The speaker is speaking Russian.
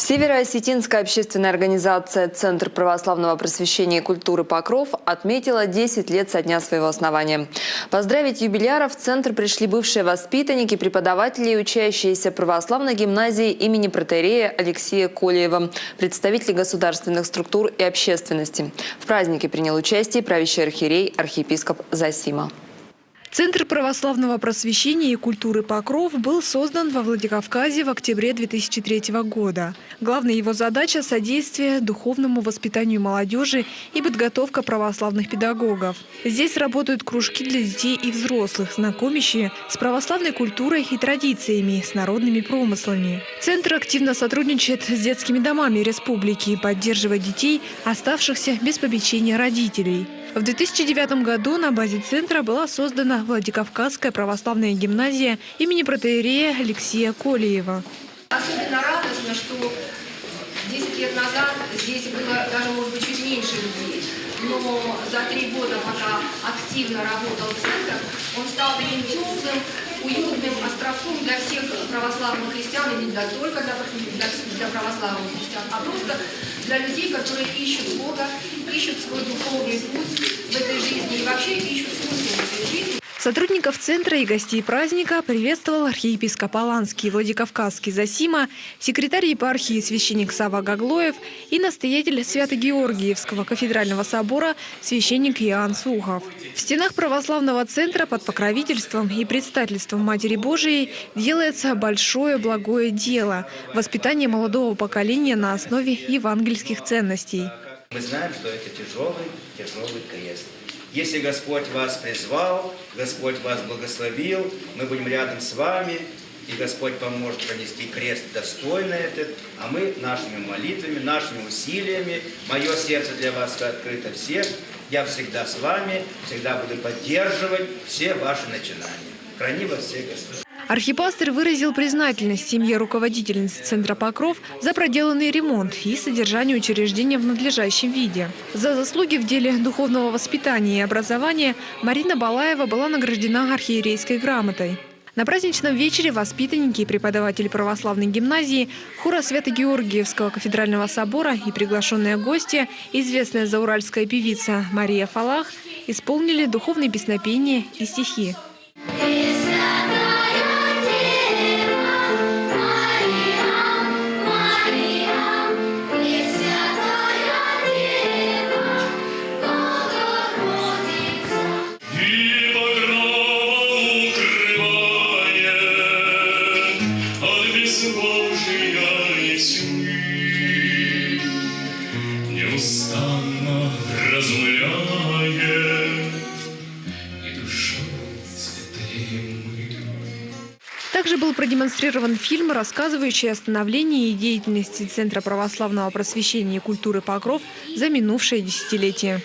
Северо-Осетинская общественная организация «Центр православного просвещения и культуры Покров» отметила 10 лет со дня своего основания. Поздравить юбиляров в Центр пришли бывшие воспитанники, преподаватели и учащиеся православной гимназии имени протоиерея Алексея Колеева, представители государственных структур и общественности. В празднике принял участие правящий архиерей, архиепископ Зосима. Центр православного просвещения и культуры Покров был создан во Владикавказе в октябре 2003 года. Главная его задача – содействие духовному воспитанию молодежи и подготовка православных педагогов. Здесь работают кружки для детей и взрослых, знакомящие с православной культурой и традициями, с народными промыслами. Центр активно сотрудничает с детскими домами республики, поддерживая детей, оставшихся без попечения родителей. В 2009 году на базе центра была создана Владикавказская православная гимназия имени протоиерея Алексея Колеева. Особенно радостно, что 10 лет назад здесь было даже, может быть, чуть меньше людей. Но за 3 года, пока активно работал центр, он стал таким теплым, уютным островком для всех православных христиан, и не только для православных христиан, а просто для людей, которые ищут Бога, ищут свой духовный путь в этой жизни и вообще ищут смысл в этой жизни. Сотрудников центра и гостей праздника приветствовал архиепископ Аланский, Владикавказский Зосима, секретарь епархии священник Сава Гаглоев и настоятель Свято-Георгиевского кафедрального собора священник Иоанн Сухов. В стенах православного центра под покровительством и предстательством Матери Божией делается большое благое дело – воспитание молодого поколения на основе евангельских ценностей. Мы знаем, что это тяжелый крест. Если Господь вас призвал, Господь вас благословил, мы будем рядом с вами, и Господь поможет пронести крест достойно этот, а мы нашими молитвами, нашими усилиями, мое сердце для вас открыто всех, я всегда с вами, всегда буду поддерживать все ваши начинания. Храни вас всех Господь. Архипастырь выразил признательность семье руководительницы Центра Покров за проделанный ремонт и содержание учреждения в надлежащем виде. За заслуги в деле духовного воспитания и образования Марина Балаева была награждена архиерейской грамотой. На праздничном вечере воспитанники и преподаватели православной гимназии, хора Свято-Георгиевского кафедрального собора и приглашенные гости, известная зауральская певица Мария Фалах, исполнили духовные песнопения и стихи. Неустанно размляет, и душой цветем мы. Также был продемонстрирован фильм, рассказывающий о становлении и деятельности Центра православного просвещения и культуры Покров за минувшее десятилетие.